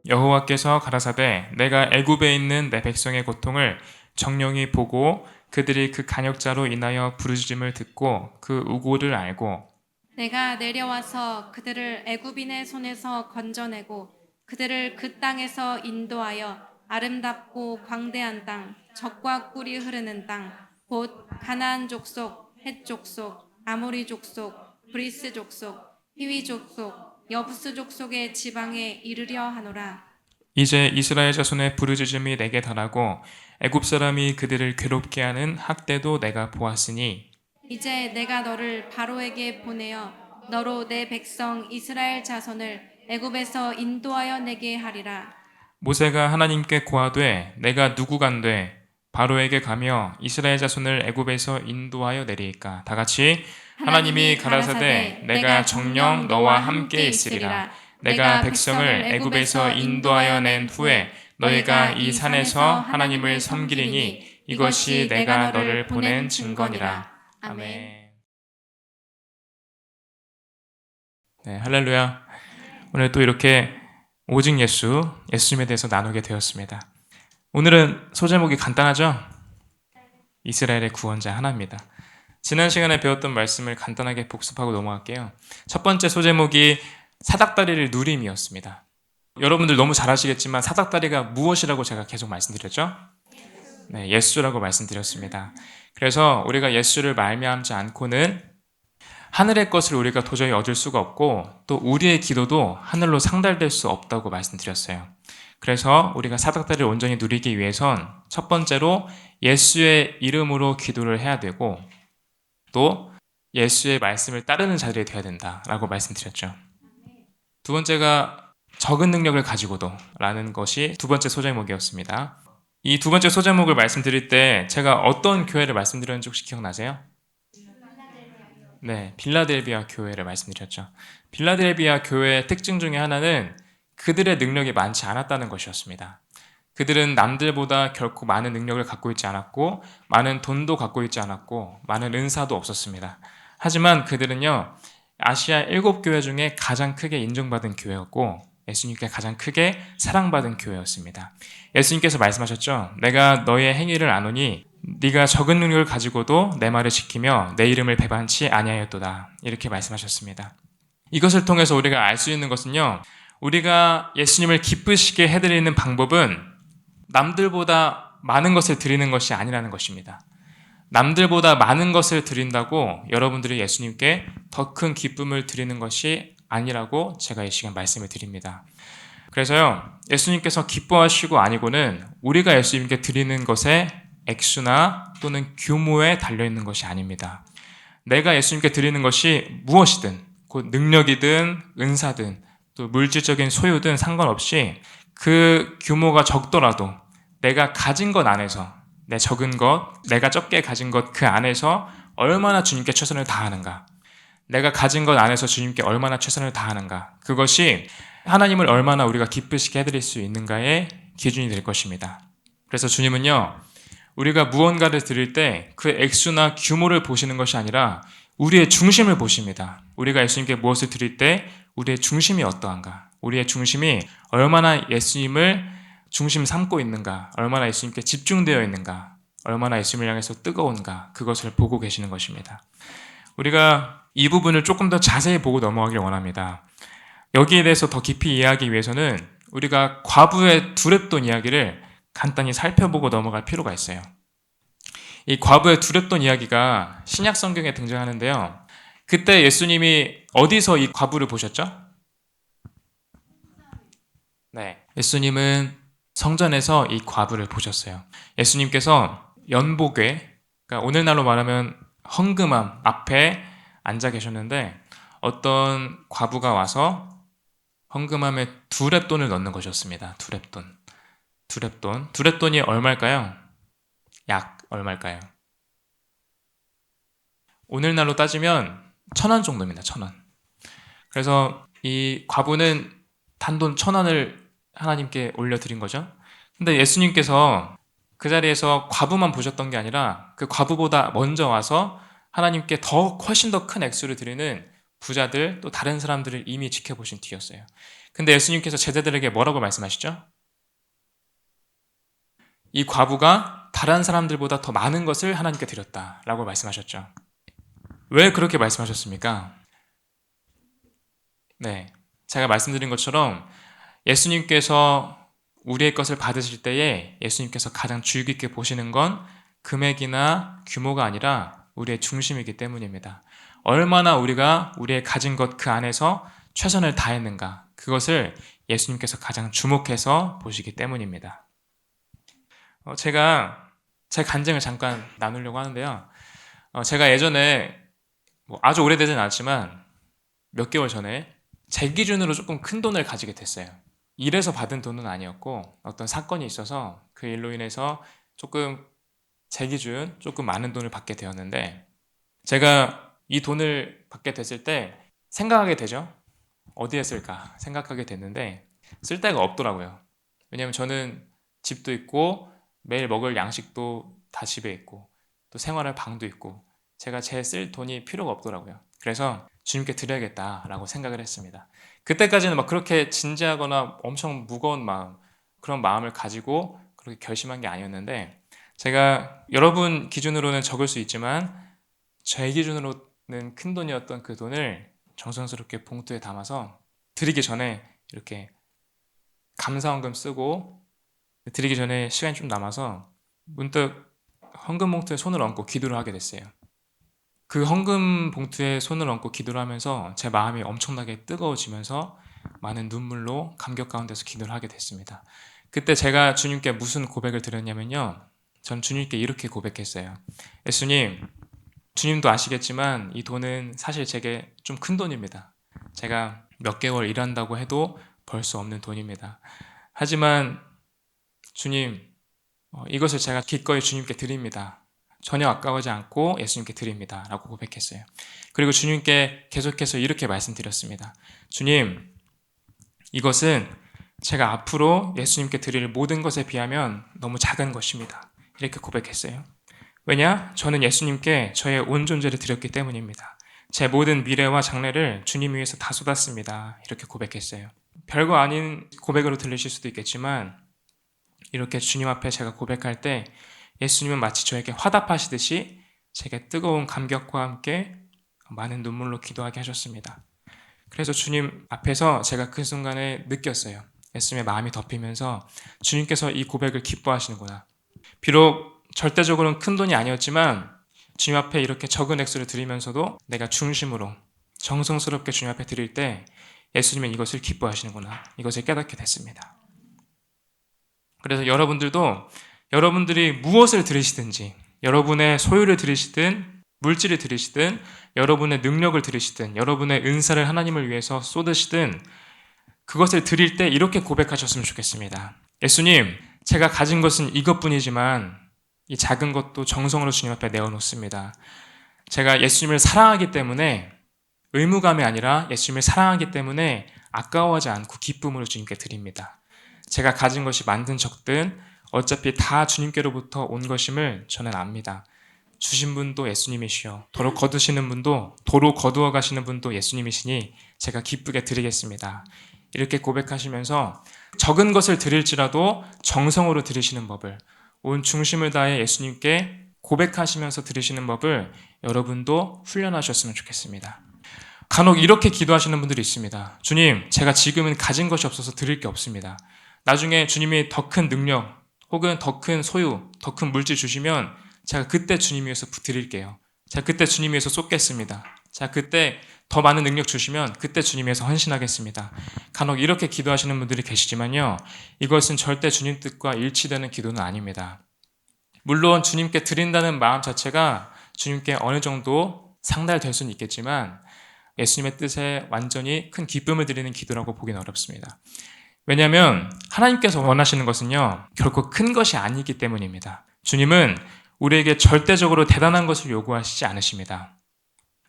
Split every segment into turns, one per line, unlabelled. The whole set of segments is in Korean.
여호와께서 가라사대 내가 애굽에 있는 내 백성의 고통을 정령이 보고 그들이 그 간역자로 인하여 부르짖음을 듣고 그 우고를 알고
내가 내려와서 그들을 애굽인의 손에서 건져내고 그들을 그 땅에서 인도하여 아름답고 광대한 땅, 젖과 꿀이 흐르는 땅, 곧 가나안 족속, 헷 족속, 아모리 족속, 브리스 족속, 히위 족속, 여부스 족속의 지방에 이르려 하노라.
이제 이스라엘 자손의 부르짖음이 내게 달하고 애굽 사람이 그들을 괴롭게 하는 학대도 내가 보았으니
이제 내가 너를 바로에게 보내어 너로 내 백성 이스라엘 자손을 애굽에서 인도하여 내게 하리라.
모세가 하나님께 고하되 내가 누구간데 바로에게 가며 이스라엘 자손을 애굽에서 인도하여 내리이까. 다 같이 하나님이 가라사대 내가 정녕 너와 함께 있으리라. 내가 백성을 애굽에서 인도하여 낸 후에 너희가 이 산에서 하나님을 섬기리니 이것이 내가 너를 보낸 증거니라. 아멘. 네, 할렐루야. 오늘 또 이렇게 오직 예수님에 대해서 나누게 되었습니다. 오늘은 소제목이 간단하죠? 이스라엘의 구원자 하나입니다. 지난 시간에 배웠던 말씀을 간단하게 복습하고 넘어갈게요. 첫 번째 소제목이 사닥다리를 누림이었습니다. 여러분들 너무 잘 아시겠지만 사닥다리가 무엇이라고 제가 계속 말씀드렸죠? 네, 예수라고 말씀드렸습니다. 그래서 우리가 예수를 말미암지 않고는 하늘의 것을 우리가 도저히 얻을 수가 없고 또 우리의 기도도 하늘로 상달될 수 없다고 말씀드렸어요. 그래서 우리가 사닥다리를 온전히 누리기 위해선 첫 번째로 예수의 이름으로 기도를 해야 되고 또 예수의 말씀을 따르는 자들이 되어야 된다라고 말씀드렸죠. 두 번째가 적은 능력을 가지고도 라는 것이 두 번째 소제목이었습니다. 이 두 번째 소제목을 말씀드릴 때 제가 어떤 교회를 말씀드렸는지 혹시 기억나세요? 네, 빌라델비아 교회를 말씀드렸죠. 빌라델비아 교회의 특징 중에 하나는 그들의 능력이 많지 않았다는 것이었습니다. 그들은 남들보다 결코 많은 능력을 갖고 있지 않았고 많은 돈도 갖고 있지 않았고 많은 은사도 없었습니다. 하지만 그들은요, 아시아 7교회 중에 가장 크게 인정받은 교회였고 예수님께 가장 크게 사랑받은 교회였습니다. 예수님께서 말씀하셨죠. 내가 너의 행위를 아노니 네가 적은 능력을 가지고도 내 말을 지키며 내 이름을 배반치 아니하였도다. 이렇게 말씀하셨습니다. 이것을 통해서 우리가 알 수 있는 것은요, 우리가 예수님을 기쁘시게 해드리는 방법은 남들보다 많은 것을 드리는 것이 아니라는 것입니다. 남들보다 많은 것을 드린다고 여러분들이 예수님께 더 큰 기쁨을 드리는 것이 아니라고 제가 이 시간 말씀을 드립니다. 그래서요, 예수님께서 기뻐하시고 아니고는 우리가 예수님께 드리는 것에 액수나 또는 규모에 달려있는 것이 아닙니다. 내가 예수님께 드리는 것이 무엇이든 곧 능력이든 은사든 또 물질적인 소유든 상관없이 그 규모가 적더라도 내가 가진 것 안에서 내 적은 것, 내가 적게 가진 것 그 안에서 얼마나 주님께 최선을 다하는가, 내가 가진 것 안에서 주님께 얼마나 최선을 다하는가, 그것이 하나님을 얼마나 우리가 기쁘시게 해드릴 수 있는가의 기준이 될 것입니다. 그래서 주님은요, 우리가 무언가를 드릴 때 그 액수나 규모를 보시는 것이 아니라 우리의 중심을 보십니다. 우리가 예수님께 무엇을 드릴 때 우리의 중심이 어떠한가, 우리의 중심이 얼마나 예수님을 중심 삼고 있는가, 얼마나 예수님께 집중되어 있는가, 얼마나 예수님을 향해서 뜨거운가, 그것을 보고 계시는 것입니다. 우리가 이 부분을 조금 더 자세히 보고 넘어가길 원합니다. 여기에 대해서 더 깊이 이해하기 위해서는 우리가 과부의 두렙돈 이야기를 간단히 살펴보고 넘어갈 필요가 있어요. 이 과부의 두렙돈 이야기가 신약 성경에 등장하는데요. 그때 예수님이 어디서 이 과부를 보셨죠? 네, 예수님은 성전에서 이 과부를 보셨어요. 예수님께서 연복회, 그러니까 오늘날로 말하면 헌금함 앞에 앉아 계셨는데 어떤 과부가 와서 헌금함에 두렙돈을 넣는 것이었습니다. 두렙돈이 얼마일까요? 약 얼마일까요? 오늘날로 따지면 1,000원 정도입니다. 1,000원. 그래서 이 과부는 단돈 1,000원을 하나님께 올려드린 거죠. 근데 예수님께서 그 자리에서 과부만 보셨던 게 아니라 그 과부보다 먼저 와서 하나님께 훨씬 더 큰 액수를 드리는 부자들, 또 다른 사람들을 이미 지켜보신 뒤였어요. 근데 예수님께서 제자들에게 뭐라고 말씀하시죠? 이 과부가 다른 사람들보다 더 많은 것을 하나님께 드렸다라고 말씀하셨죠. 왜 그렇게 말씀하셨습니까? 네, 제가 말씀드린 것처럼 예수님께서 우리의 것을 받으실 때에 예수님께서 가장 주의 깊게 보시는 건 금액이나 규모가 아니라 우리의 중심이기 때문입니다. 얼마나 우리가 우리의 가진 것 그 안에서 최선을 다했는가, 그것을 예수님께서 가장 주목해서 보시기 때문입니다. 제가 제 간증을 잠깐 나누려고 하는데요. 제가 예전에 아주 오래되진 않았지만 몇 개월 전에 제 기준으로 조금 큰 돈을 가지게 됐어요. 일해서 받은 돈은 아니었고 어떤 사건이 있어서 그 일로 인해서 조금 제 기준 조금 많은 돈을 받게 되었는데, 제가 이 돈을 받게 됐을 때 생각하게 되죠. 어디에 쓸까 생각하게 됐는데 쓸 데가 없더라고요. 왜냐하면 저는 집도 있고 매일 먹을 양식도 다 집에 있고 또 생활할 방도 있고 제가 제 쓸 돈이 필요가 없더라고요. 그래서 주님께 드려야겠다라고 생각을 했습니다. 그때까지는 막 그렇게 진지하거나 엄청 무거운 마음, 그런 마음을 가지고 그렇게 결심한 게 아니었는데, 제가 여러분 기준으로는 적을 수 있지만 제 기준으로는 큰 돈이었던 그 돈을 정성스럽게 봉투에 담아서 드리기 전에 이렇게 감사헌금 쓰고, 드리기 전에 시간이 좀 남아서 문득 헌금 봉투에 손을 얹고 기도를 하게 됐어요. 그 헌금 봉투에 손을 얹고 기도를 하면서 제 마음이 엄청나게 뜨거워지면서 많은 눈물로 감격 가운데서 기도를 하게 됐습니다. 그때 제가 주님께 무슨 고백을 드렸냐면요, 전 주님께 이렇게 고백했어요. 예수님, 주님도 아시겠지만 이 돈은 사실 제게 좀 큰 돈입니다. 제가 몇 개월 일한다고 해도 벌 수 없는 돈입니다. 하지만 주님, 이것을 제가 기꺼이 주님께 드립니다. 전혀 아까워하지 않고 예수님께 드립니다 라고 고백했어요. 그리고 주님께 계속해서 이렇게 말씀드렸습니다. 주님, 이것은 제가 앞으로 예수님께 드릴 모든 것에 비하면 너무 작은 것입니다. 이렇게 고백했어요. 왜냐? 저는 예수님께 저의 온 존재를 드렸기 때문입니다. 제 모든 미래와 장래를 주님 위해서 다 쏟았습니다. 이렇게 고백했어요. 별거 아닌 고백으로 들리실 수도 있겠지만 이렇게 주님 앞에 제가 고백할 때 예수님은 마치 저에게 화답하시듯이 제게 뜨거운 감격과 함께 많은 눈물로 기도하게 하셨습니다. 그래서 주님 앞에서 제가 그 순간에 느꼈어요. 예수님의 마음이 덮이면서 주님께서 이 고백을 기뻐하시는구나. 비록 절대적으로는 큰 돈이 아니었지만 주님 앞에 이렇게 적은 액수를 드리면서도 내가 중심으로 정성스럽게 주님 앞에 드릴 때 예수님은 이것을 기뻐하시는구나, 이것을 깨닫게 됐습니다. 그래서 여러분들도 여러분들이 무엇을 드리시든지, 여러분의 소유를 드리시든 물질을 드리시든 여러분의 능력을 드리시든 여러분의 은사를 하나님을 위해서 쏟으시든 그것을 드릴 때 이렇게 고백하셨으면 좋겠습니다. 예수님, 제가 가진 것은 이것뿐이지만 이 작은 것도 정성으로 주님 앞에 내어놓습니다. 제가 예수님을 사랑하기 때문에, 의무감이 아니라 예수님을 사랑하기 때문에 아까워하지 않고 기쁨으로 주님께 드립니다. 제가 가진 것이 많든 적든 어차피 다 주님께로부터 온 것임을 저는 압니다. 주신 분도 예수님이시요, 도로 거두시는 분도, 도로 거두어 가시는 분도 예수님이시니 제가 기쁘게 드리겠습니다. 이렇게 고백하시면서 적은 것을 드릴지라도 정성으로 드리시는 법을, 온 중심을 다해 예수님께 고백하시면서 드리시는 법을 여러분도 훈련하셨으면 좋겠습니다. 간혹 이렇게 기도하시는 분들이 있습니다. 주님, 제가 지금은 가진 것이 없어서 드릴 게 없습니다. 나중에 주님이 더 큰 능력 혹은 더 큰 소유, 더 큰 물질 주시면 제가 그때 주님 위해서 드릴게요. 제가 그때 주님 위해서 쏟겠습니다. 제가 그때 더 많은 능력 주시면 그때 주님 위해서 헌신하겠습니다. 간혹 이렇게 기도하시는 분들이 계시지만요, 이것은 절대 주님 뜻과 일치되는 기도는 아닙니다. 물론 주님께 드린다는 마음 자체가 주님께 어느 정도 상달될 수는 있겠지만 예수님의 뜻에 완전히 큰 기쁨을 드리는 기도라고 보기는 어렵습니다. 왜냐하면 하나님께서 원하시는 것은요, 결코 큰 것이 아니기 때문입니다. 주님은 우리에게 절대적으로 대단한 것을 요구하시지 않으십니다.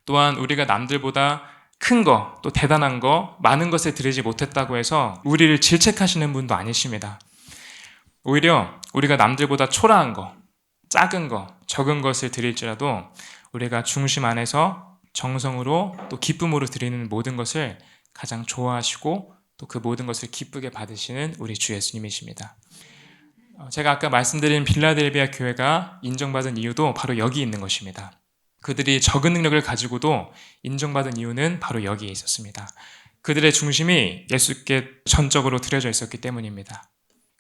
또한 우리가 남들보다 큰 거, 또 대단한 거, 많은 것을 드리지 못했다고 해서 우리를 질책하시는 분도 아니십니다. 오히려 우리가 남들보다 초라한 거, 작은 거, 적은 것을 드릴지라도 우리가 중심 안에서 정성으로 또 기쁨으로 드리는 모든 것을 가장 좋아하시고 또 그 모든 것을 기쁘게 받으시는 우리 주 예수님이십니다. 제가 아까 말씀드린 빌라델비아 교회가 인정받은 이유도 바로 여기 있는 것입니다. 그들이 적은 능력을 가지고도 인정받은 이유는 바로 여기에 있었습니다. 그들의 중심이 예수께 전적으로 드려져 있었기 때문입니다.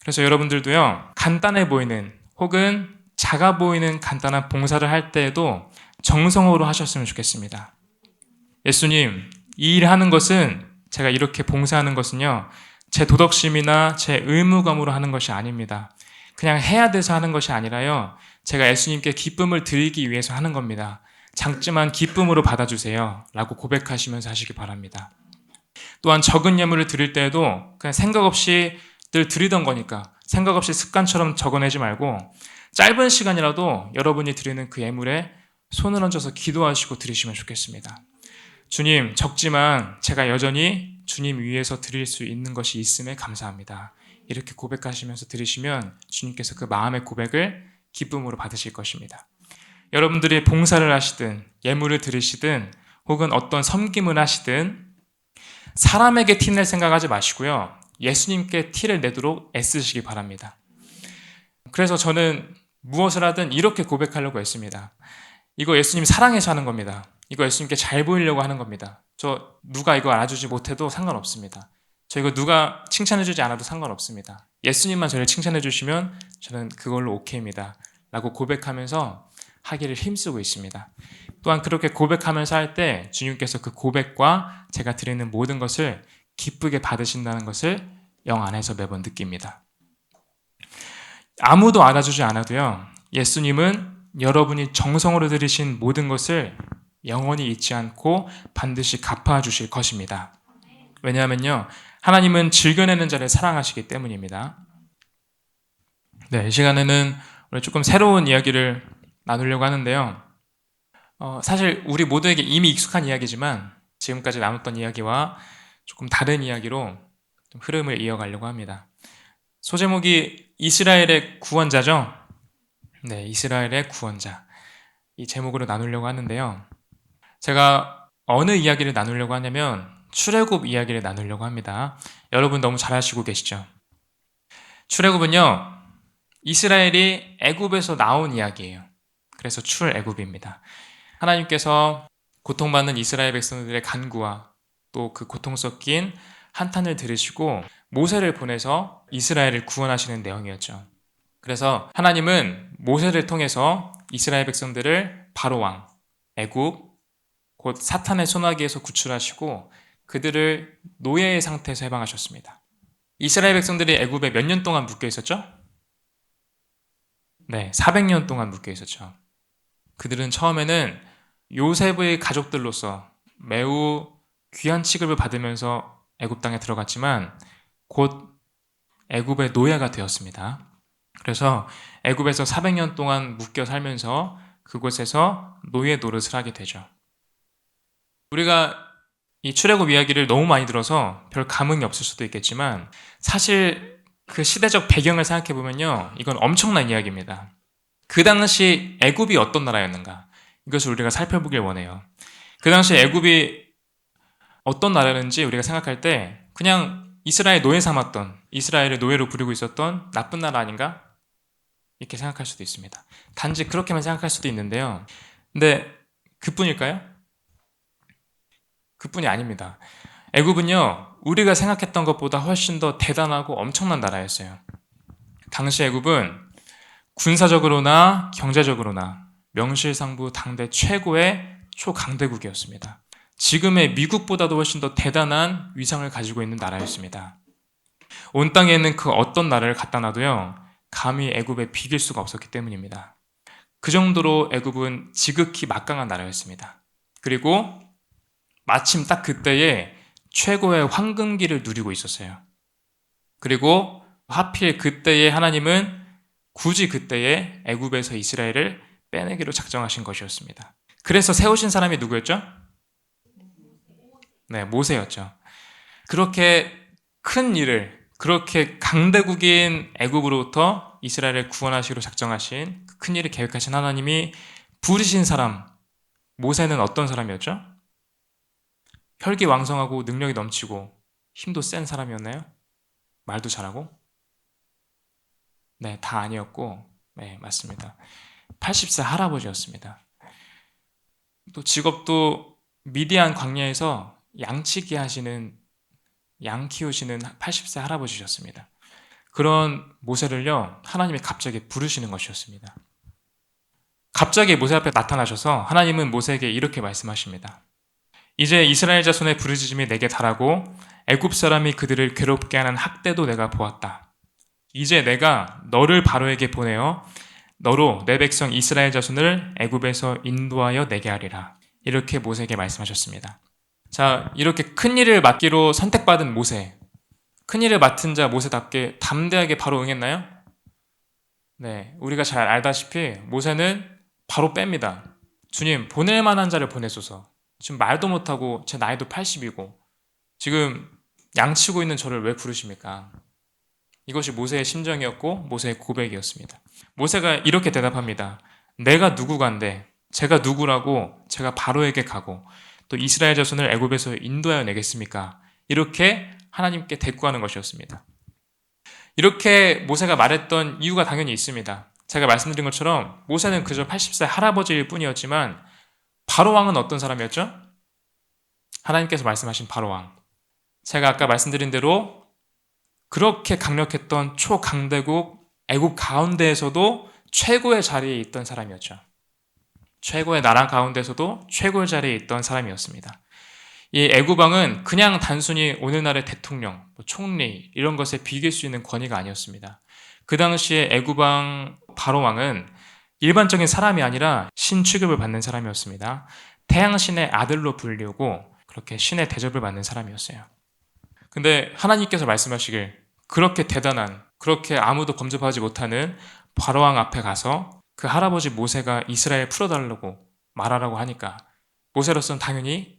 그래서 여러분들도요, 간단해 보이는 혹은 작아 보이는 간단한 봉사를 할 때에도 정성으로 하셨으면 좋겠습니다. 예수님, 이 일을 하는 것은, 제가 이렇게 봉사하는 것은요, 제 도덕심이나 제 의무감으로 하는 것이 아닙니다. 그냥 해야 돼서 하는 것이 아니라요, 제가 예수님께 기쁨을 드리기 위해서 하는 겁니다. 작지만 기쁨으로 받아주세요 라고 고백하시면서 하시기 바랍니다. 또한 적은 예물을 드릴 때에도 그냥 생각 없이 늘 드리던 거니까 생각 없이 습관처럼 적어내지 말고 짧은 시간이라도 여러분이 드리는 그 예물에 손을 얹어서 기도하시고 드리시면 좋겠습니다. 주님, 적지만 제가 여전히 주님 위해서 드릴 수 있는 것이 있음에 감사합니다. 이렇게 고백하시면서 드리시면 주님께서 그 마음의 고백을 기쁨으로 받으실 것입니다. 여러분들이 봉사를 하시든 예물을 드리시든 혹은 어떤 섬김을 하시든 사람에게 티낼 생각하지 마시고요, 예수님께 티를 내도록 애쓰시기 바랍니다. 그래서 저는 무엇을 하든 이렇게 고백하려고 했습니다. 이거 예수님 사랑해서 하는 겁니다. 이거 예수님께 잘 보이려고 하는 겁니다. 저 누가 이거 알아주지 못해도 상관없습니다. 저 이거 누가 칭찬해주지 않아도 상관없습니다. 예수님만 저를 칭찬해주시면 저는 그걸로 오케이입니다 라고 고백하면서 하기를 힘쓰고 있습니다. 또한 그렇게 고백하면서 할 때 주님께서 그 고백과 제가 드리는 모든 것을 기쁘게 받으신다는 것을 영 안에서 매번 느낍니다. 아무도 알아주지 않아도요, 예수님은 여러분이 정성으로 드리신 모든 것을 영원히 잊지 않고 반드시 갚아주실 것입니다. 왜냐하면요, 하나님은 즐겨내는 자를 사랑하시기 때문입니다. 네, 이 시간에는 오늘 조금 새로운 이야기를 나누려고 하는데요. 사실 우리 모두에게 이미 익숙한 이야기지만 지금까지 나눴던 이야기와 조금 다른 이야기로 좀 흐름을 이어가려고 합니다. 소제목이 이스라엘의 구원자죠? 네, 이스라엘의 구원자. 이 제목으로 나누려고 하는데요. 제가 어느 이야기를 나누려고 하냐면 출애굽 이야기를 나누려고 합니다. 여러분 너무 잘 아시고 계시죠? 출애굽은요, 이스라엘이 애굽에서 나온 이야기예요. 그래서 출애굽입니다. 하나님께서 고통받는 이스라엘 백성들의 간구와 또 그 고통 섞인 한탄을 들으시고 모세를 보내서 이스라엘을 구원하시는 내용이었죠. 그래서 하나님은 모세를 통해서 이스라엘 백성들을 바로왕, 애굽, 곧 사탄의 손아귀에서 구출하시고 그들을 노예의 상태에서 해방하셨습니다. 이스라엘 백성들이 애굽에 몇 년 동안 묶여 있었죠? 네, 400년 동안 묶여 있었죠. 그들은 처음에는 요셉의 가족들로서 매우 귀한 취급을 받으면서 애굽 땅에 들어갔지만 곧 애굽의 노예가 되었습니다. 그래서 애굽에서 400년 동안 묶여 살면서 그곳에서 노예 노릇을 하게 되죠. 우리가 이 출애굽 이야기를 너무 많이 들어서 별 감흥이 없을 수도 있겠지만 사실 그 시대적 배경을 생각해 보면요, 이건 엄청난 이야기입니다. 그 당시 애굽이 어떤 나라였는가, 이것을 우리가 살펴보길 원해요. 그 당시 애굽이 어떤 나라였는지 우리가 생각할 때 그냥 이스라엘 노예 삼았던, 이스라엘을 노예로 부리고 있었던 나쁜 나라 아닌가? 이렇게 생각할 수도 있습니다. 단지 그렇게만 생각할 수도 있는데요. 근데 그뿐일까요? 그뿐이 아닙니다. 애굽은요, 우리가 생각했던 것보다 훨씬 더 대단하고 엄청난 나라였어요. 당시 애굽은 군사적으로나 경제적으로나 명실상부 당대 최고의 초강대국이었습니다. 지금의 미국보다도 훨씬 더 대단한 위상을 가지고 있는 나라였습니다. 온 땅에 있는 그 어떤 나라를 갖다 놔도요, 감히 애굽에 비길 수가 없었기 때문입니다. 그 정도로 애굽은 지극히 막강한 나라였습니다. 그리고 마침 딱 그때에 최고의 황금기를 누리고 있었어요. 그리고 하필 그때에 하나님은 굳이 그때에 애굽에서 이스라엘을 빼내기로 작정하신 것이었습니다. 그래서 세우신 사람이 누구였죠? 네, 모세였죠. 그렇게 큰 일을, 그렇게 강대국인 애굽으로부터 이스라엘을 구원하시기로 작정하신 그 큰 일을 계획하신 하나님이 부르신 사람, 모세는 어떤 사람이었죠? 혈기왕성하고 능력이 넘치고 힘도 센 사람이었나요? 말도 잘하고? 네, 다 아니었고, 네, 맞습니다. 80세 할아버지였습니다. 또 직업도 미디안 광야에서 양치기 하시는, 양 키우시는 80세 할아버지셨습니다. 그런 모세를요, 하나님이 갑자기 부르시는 것이었습니다. 갑자기 모세 앞에 나타나셔서 하나님은 모세에게 이렇게 말씀하십니다. 이제 이스라엘 자손의 부르짖음이 내게 달하고 애굽 사람이 그들을 괴롭게 하는 학대도 내가 보았다. 이제 내가 너를 바로에게 보내어 너로 내 백성 이스라엘 자손을 애굽에서 인도하여 내게 하리라. 이렇게 모세에게 말씀하셨습니다. 자, 이렇게 큰 일을 맡기로 선택받은 모세. 큰 일을 맡은 자 모세답게 담대하게 바로 응했나요? 네, 우리가 잘 알다시피 모세는 바로 뺍니다. 주님, 보낼 만한 자를 보내소서. 지금 말도 못하고 제 나이도 80이고 지금 양치고 있는 저를 왜 부르십니까? 이것이 모세의 심정이었고 모세의 고백이었습니다. 모세가 이렇게 대답합니다. 내가 누구간데 제가 누구라고 제가 바로에게 가고 또 이스라엘 자손을 애굽에서 인도하여 내겠습니까? 이렇게 하나님께 대꾸하는 것이었습니다. 이렇게 모세가 말했던 이유가 당연히 있습니다. 제가 말씀드린 것처럼 모세는 그저 80세 할아버지일 뿐이었지만 바로왕은 어떤 사람이었죠? 하나님께서 말씀하신 바로왕. 제가 아까 말씀드린 대로 그렇게 강력했던 초강대국 애굽 가운데에서도 최고의 자리에 있던 사람이었죠. 최고의 나라 가운데서도 최고의 자리에 있던 사람이었습니다. 이 애굽왕은 그냥 단순히 오늘날의 대통령, 총리 이런 것에 비길 수 있는 권위가 아니었습니다. 그 당시에 애굽왕 바로왕은 일반적인 사람이 아니라 신 취급을 받는 사람이었습니다. 태양신의 아들로 불리우고 그렇게 신의 대접을 받는 사람이었어요. 근데 하나님께서 말씀하시길 그렇게 대단한, 그렇게 아무도 범접하지 못하는 바로왕 앞에 가서 그 할아버지 모세가 이스라엘 풀어달라고 말하라고 하니까 모세로서는 당연히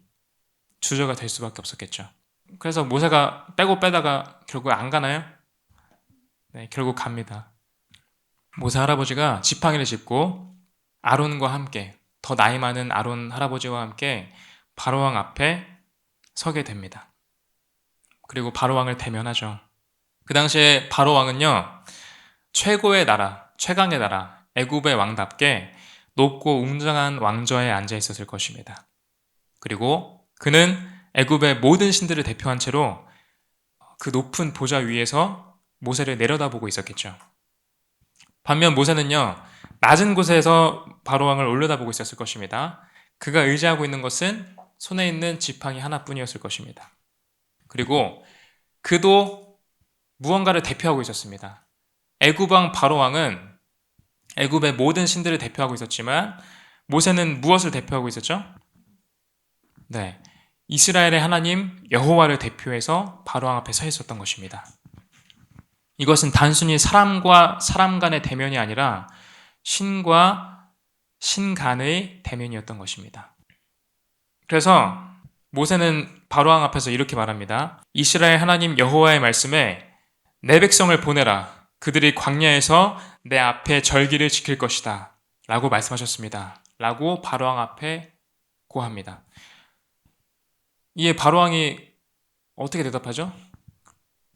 주저가 될 수밖에 없었겠죠. 그래서 모세가 빼고 빼다가 결국 안 가나요? 네, 결국 갑니다. 모세 할아버지가 지팡이를 짚고 아론과 함께, 더 나이 많은 아론 할아버지와 함께 바로왕 앞에 서게 됩니다. 그리고 바로왕을 대면하죠. 그 당시에 바로왕은요, 최고의 나라, 최강의 나라, 애굽의 왕답게 높고 웅장한 왕좌에 앉아 있었을 것입니다. 그리고 그는 애굽의 모든 신들을 대표한 채로 그 높은 보좌 위에서 모세를 내려다보고 있었겠죠. 반면 모세는요, 낮은 곳에서 바로왕을 올려다보고 있었을 것입니다. 그가 의지하고 있는 것은 손에 있는 지팡이 하나뿐이었을 것입니다. 그리고 그도 무언가를 대표하고 있었습니다. 애굽 왕 바로왕은 애굽의 모든 신들을 대표하고 있었지만 모세는 무엇을 대표하고 있었죠? 네, 이스라엘의 하나님 여호와를 대표해서 바로왕 앞에 서 있었던 것입니다. 이것은 단순히 사람과 사람 간의 대면이 아니라 신과 신 간의 대면이었던 것입니다. 그래서 모세는 바로왕 앞에서 이렇게 말합니다. 이스라엘 하나님 여호와의 말씀에 내 백성을 보내라. 그들이 광야에서 내 앞에 절기를 지킬 것이다. 라고 말씀하셨습니다. 라고 바로왕 앞에 고합니다. 이에 바로왕이 어떻게 대답하죠?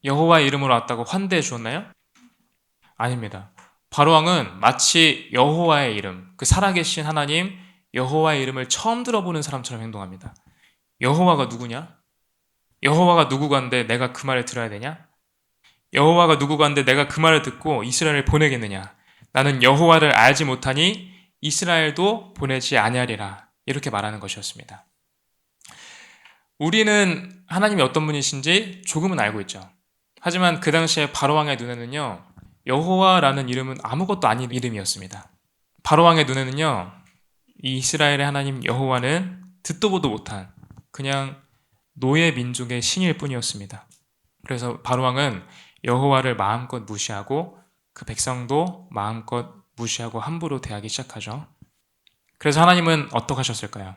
여호와의 이름으로 왔다고 환대해 주었나요? 아닙니다. 바로왕은 마치 여호와의 이름, 그 살아계신 하나님 여호와의 이름을 처음 들어보는 사람처럼 행동합니다. 여호와가 누구냐? 여호와가 누구간데 내가 그 말을 들어야 되냐? 여호와가 누구간데 내가 그 말을 듣고 이스라엘을 보내겠느냐? 나는 여호와를 알지 못하니 이스라엘도 보내지 아니하리라. 이렇게 말하는 것이었습니다. 우리는 하나님이 어떤 분이신지 조금은 알고 있죠. 하지만 그 당시에 바로왕의 눈에는요, 여호와라는 이름은 아무것도 아닌 이름이었습니다. 바로왕의 눈에는요, 이 이스라엘의 하나님 여호와는 듣도 보도 못한 그냥 노예 민족의 신일 뿐이었습니다. 그래서 바로왕은 여호와를 마음껏 무시하고 그 백성도 마음껏 무시하고 함부로 대하기 시작하죠. 그래서 하나님은 어떻게 하셨을까요?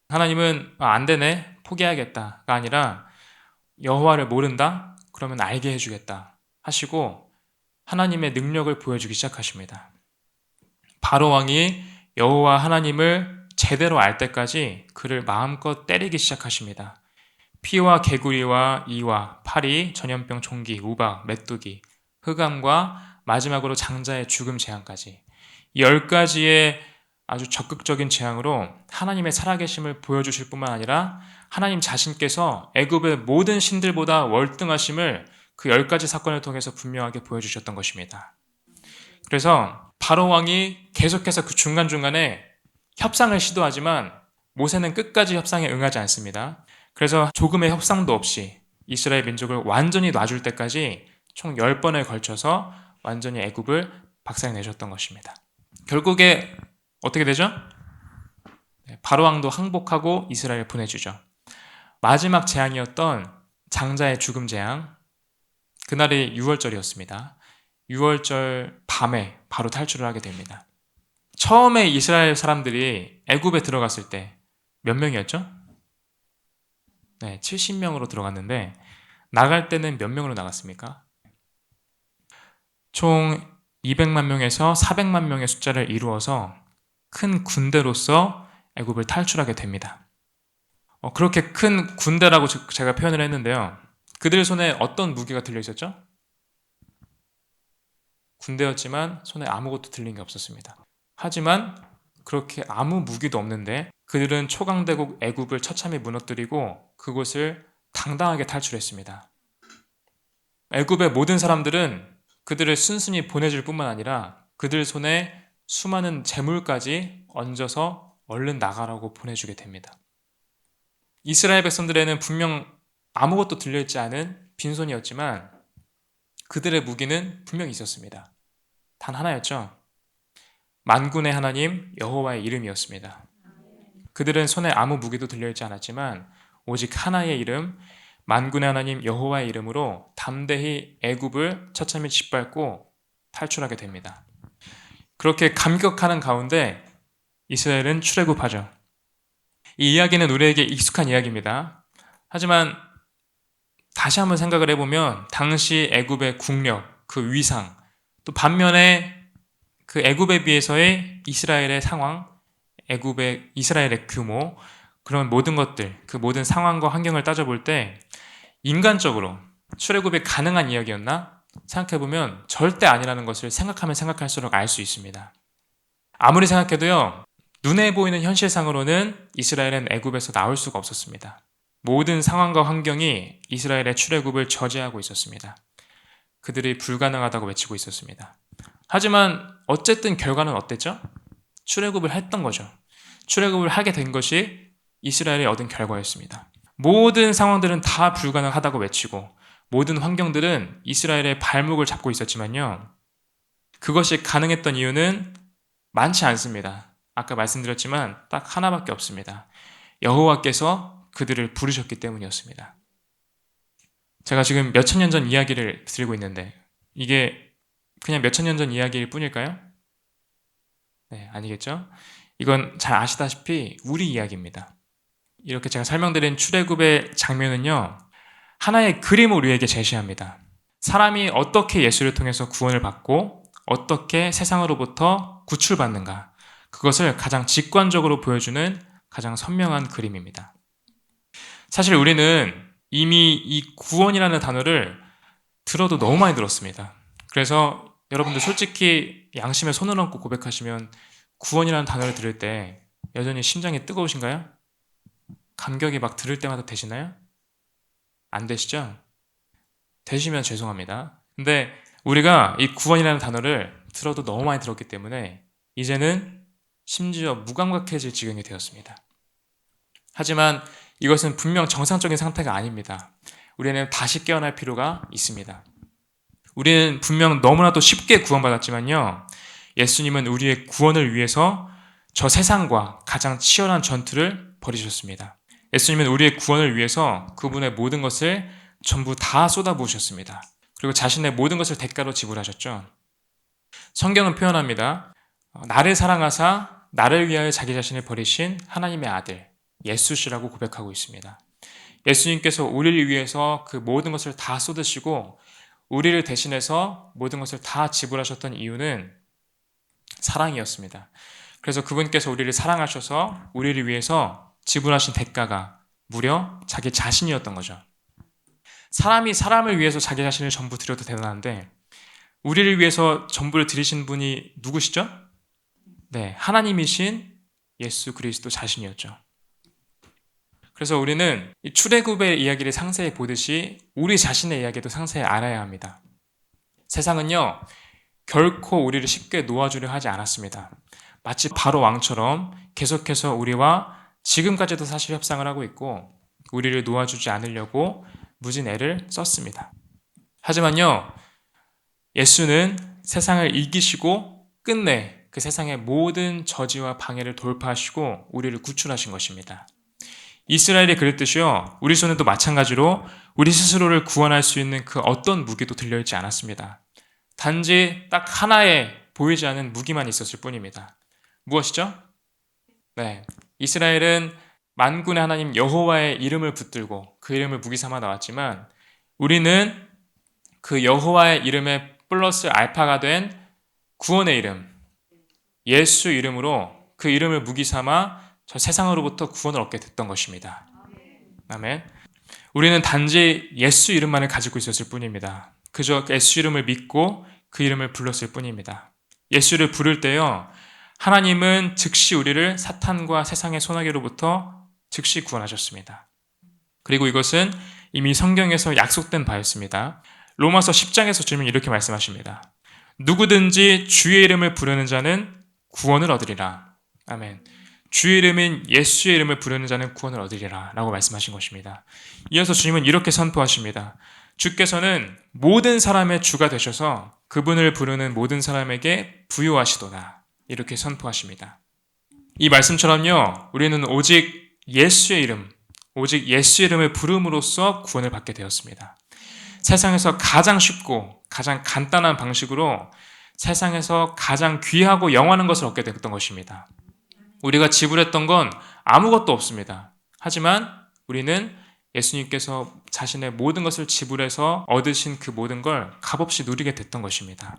하나님은 안 되네, 포기해야겠다가 아니라 여호와를 모른다? 그러면 알게 해주겠다 하시고 하나님의 능력을 보여주기 시작하십니다. 바로왕이 여호와 하나님을 제대로 알 때까지 그를 마음껏 때리기 시작하십니다. 피와 개구리와 이와 파리, 전염병, 종기, 우박, 메뚜기, 흑암과 마지막으로 장자의 죽음 재앙까지 이 10가지의 아주 적극적인 재앙으로 하나님의 살아계심을 보여주실 뿐만 아니라 하나님 자신께서 애굽의 모든 신들보다 월등하심을 그 10가지 사건을 통해서 분명하게 보여주셨던 것입니다. 그래서 바로 왕이 계속해서 그 중간중간에 협상을 시도하지만 모세는 끝까지 협상에 응하지 않습니다. 그래서 조금의 협상도 없이 이스라엘 민족을 완전히 놔줄 때까지 총 10번에 걸쳐서 완전히 애굽을 박살내셨던 것입니다. 결국에 어떻게 되죠? 바로 왕도 항복하고 이스라엘을 보내주죠. 마지막 재앙이었던 장자의 죽음 재앙, 그날이 6월절이었습니다. 6월절 밤에 바로 탈출을 하게 됩니다. 처음에 이스라엘 사람들이 애굽에 들어갔을 때 몇 명이었죠? 네, 70명으로 들어갔는데 나갈 때는 몇 명으로 나갔습니까? 총 200만 명에서 400만 명의 숫자를 이루어서 큰 군대로서 애굽을 탈출하게 됩니다. 그렇게 큰 군대라고 제가 표현을 했는데요. 그들 손에 어떤 무기가 들려 있었죠? 군대였지만 손에 아무것도 들린 게 없었습니다. 하지만 그렇게 아무 무기도 없는데 그들은 초강대국 애굽을 처참히 무너뜨리고 그곳을 당당하게 탈출했습니다. 애굽의 모든 사람들은 그들을 순순히 보내줄 뿐만 아니라 그들 손에 수많은 재물까지 얹어서 얼른 나가라고 보내주게 됩니다. 이스라엘 백성들에는 분명 아무것도 들려있지 않은 빈손이었지만 그들의 무기는 분명히 있었습니다. 단 하나였죠. 만군의 하나님 여호와의 이름이었습니다. 그들은 손에 아무 무기도 들려있지 않았지만 오직 하나의 이름, 만군의 하나님 여호와의 이름으로 담대히 애굽을 처참히 짓밟고 탈출하게 됩니다. 그렇게 감격하는 가운데 이스라엘은 출애굽하죠. 이 이야기는 우리에게 익숙한 이야기입니다. 하지만 다시 한번 생각을 해보면 당시 애굽의 국력, 그 위상, 또 반면에 그 애굽에 비해서의 이스라엘의 상황, 애굽의 이스라엘의 규모, 그런 모든 것들, 그 모든 상황과 환경을 따져볼 때 인간적으로 출애굽이 가능한 이야기였나? 생각해보면 절대 아니라는 것을 생각하면 생각할수록 알 수 있습니다. 아무리 생각해도요, 눈에 보이는 현실상으로는 이스라엘은 애굽에서 나올 수가 없었습니다. 모든 상황과 환경이 이스라엘의 출애굽을 저지하고 있었습니다. 그들이 불가능하다고 외치고 있었습니다. 하지만 어쨌든 결과는 어땠죠? 출애굽을 했던 거죠. 출애굽을 하게 된 것이 이스라엘이 얻은 결과였습니다. 모든 상황들은 다 불가능하다고 외치고 모든 환경들은 이스라엘의 발목을 잡고 있었지만요. 그것이 가능했던 이유는 많지 않습니다. 아까 말씀드렸지만 딱 하나밖에 없습니다. 여호와께서 그들을 부르셨기 때문이었습니다. 제가 지금 몇천 년 전 이야기를 드리고 있는데 이게 그냥 몇천 년 전 이야기일 뿐일까요? 네, 아니겠죠? 이건 잘 아시다시피 우리 이야기입니다. 이렇게 제가 설명드린 출애굽의 장면은요, 하나의 그림을 우리에게 제시합니다. 사람이 어떻게 예수를 통해서 구원을 받고 어떻게 세상으로부터 구출받는가, 그것을 가장 직관적으로 보여주는 가장 선명한 그림입니다. 사실 우리는 이미 이 구원이라는 단어를 들어도 너무 많이 들었습니다. 그래서 여러분들 솔직히 양심에 손을 얹고 고백하시면 구원이라는 단어를 들을 때 여전히 심장이 뜨거우신가요? 감격이 막 들을 때마다 되시나요? 안 되시죠? 되시면 죄송합니다. 근데 우리가 이 구원이라는 단어를 들어도 너무 많이 들었기 때문에 이제는 심지어 무감각해질 지경이 되었습니다. 하지만 이것은 분명 정상적인 상태가 아닙니다. 우리는 다시 깨어날 필요가 있습니다. 우리는 분명 너무나도 쉽게 구원받았지만요, 예수님은 우리의 구원을 위해서 저 세상과 가장 치열한 전투를 벌이셨습니다. 예수님은 우리의 구원을 위해서 그분의 모든 것을 전부 다 쏟아부으셨습니다. 그리고 자신의 모든 것을 대가로 지불하셨죠. 성경은 표현합니다. 나를 사랑하사 나를 위하여 자기 자신을 버리신 하나님의 아들 예수시라고 고백하고 있습니다. 예수님께서 우리를 위해서 그 모든 것을 다 쏟으시고 우리를 대신해서 모든 것을 다 지불하셨던 이유는 사랑이었습니다. 그래서 그분께서 우리를 사랑하셔서 우리를 위해서 지불하신 대가가 무려 자기 자신이었던 거죠. 사람이 사람을 위해서 자기 자신을 전부 드려도 대단한데 우리를 위해서 전부를 드리신 분이 누구시죠? 네, 하나님이신 예수 그리스도 자신이었죠. 그래서 우리는 이 출애굽의 이야기를 상세히 보듯이 우리 자신의 이야기도 상세히 알아야 합니다. 세상은요, 결코 우리를 쉽게 놓아주려 하지 않았습니다. 마치 바로 왕처럼 계속해서 우리와 지금까지도 사실 협상을 하고 있고 우리를 놓아주지 않으려고 무진 애를 썼습니다. 하지만요, 예수는 세상을 이기시고 끝내 그 세상의 모든 저지와 방해를 돌파하시고 우리를 구출하신 것입니다. 이스라엘이 그랬듯이요, 우리 손에도 마찬가지로 우리 스스로를 구원할 수 있는 그 어떤 무기도 들려있지 않았습니다. 단지 딱 하나의 보이지 않는 무기만 있었을 뿐입니다. 무엇이죠? 네, 이스라엘은 만군의 하나님 여호와의 이름을 붙들고 그 이름을 무기 삼아 나왔지만 우리는 그 여호와의 이름에 플러스 알파가 된 구원의 이름, 예수 이름으로 그 이름을 무기 삼아 저 세상으로부터 구원을 얻게 됐던 것입니다. 아멘. 우리는 단지 예수 이름만을 가지고 있었을 뿐입니다. 그저 예수 이름을 믿고 그 이름을 불렀을 뿐입니다. 예수를 부를 때요, 하나님은 즉시 우리를 사탄과 세상의 소나기로부터 즉시 구원하셨습니다. 그리고 이것은 이미 성경에서 약속된 바였습니다. 로마서 10장에서 주님은 이렇게 말씀하십니다. 누구든지 주의 이름을 부르는 자는 구원을 얻으리라. 아멘. 주의 이름인 예수의 이름을 부르는 자는 구원을 얻으리라 라고 말씀하신 것입니다. 이어서 주님은 이렇게 선포하십니다. 주께서는 모든 사람의 주가 되셔서 그분을 부르는 모든 사람에게 부요하시도다. 이렇게 선포하십니다. 이 말씀처럼요, 우리는 오직 예수의 이름, 오직 예수의 이름을 부름으로써 구원을 받게 되었습니다. 세상에서 가장 쉽고 가장 간단한 방식으로 세상에서 가장 귀하고 영원한 것을 얻게 됐던 것입니다. 우리가 지불했던 건 아무것도 없습니다. 하지만 우리는 예수님께서 자신의 모든 것을 지불해서 얻으신 그 모든 걸 값없이 누리게 됐던 것입니다.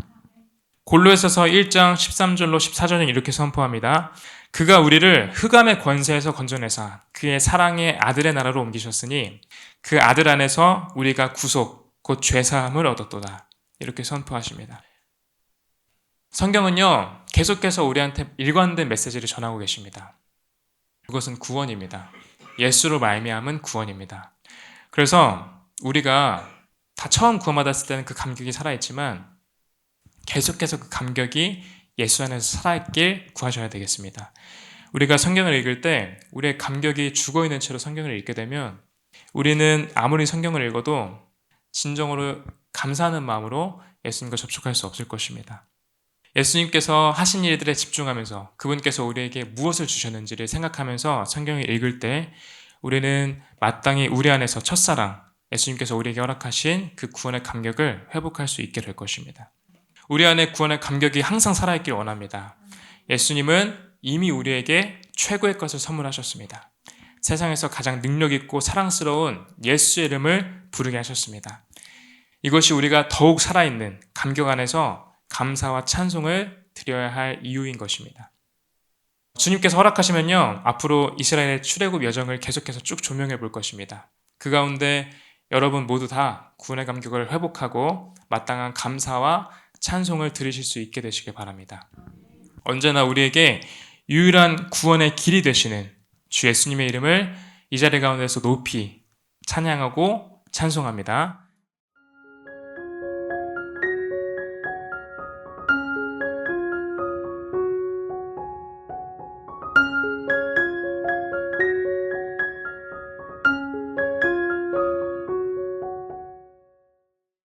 골로새서 1장 13절로 14절은 이렇게 선포합니다. 그가 우리를 흑암의 권세에서 건져내사 그의 사랑의 아들의 나라로 옮기셨으니 그 아들 안에서 우리가 구속 곧 죄사함을 얻었도다. 이렇게 선포하십니다. 성경은요, 계속해서 우리한테 일관된 메시지를 전하고 계십니다. 그것은 구원입니다. 예수로 말미암은 구원입니다. 그래서 우리가 다 처음 구원받았을 때는 그 감격이 살아있지만 계속해서 그 감격이 예수 안에서 살아있길 구하셔야 되겠습니다. 우리가 성경을 읽을 때 우리의 감격이 죽어있는 채로 성경을 읽게 되면 우리는 아무리 성경을 읽어도 진정으로 감사하는 마음으로 예수님과 접촉할 수 없을 것입니다. 예수님께서 하신 일들에 집중하면서 그분께서 우리에게 무엇을 주셨는지를 생각하면서 성경을 읽을 때 우리는 마땅히 우리 안에서 첫사랑, 예수님께서 우리에게 허락하신 그 구원의 감격을 회복할 수 있게 될 것입니다. 우리 안에 구원의 감격이 항상 살아있길 원합니다. 예수님은 이미 우리에게 최고의 것을 선물하셨습니다. 세상에서 가장 능력있고 사랑스러운 예수의 이름을 부르게 하셨습니다. 이것이 우리가 더욱 살아있는 감격 안에서 감사와 찬송을 드려야 할 이유인 것입니다. 주님께서 허락하시면요, 앞으로 이스라엘의 출애굽 여정을 계속해서 쭉 조명해 볼 것입니다. 그 가운데 여러분 모두 다 구원의 감격을 회복하고 마땅한 감사와 찬송을 드리실 수 있게 되시길 바랍니다. 언제나 우리에게 유일한 구원의 길이 되시는 주 예수님의 이름을 이 자리 가운데서 높이 찬양하고 찬송합니다.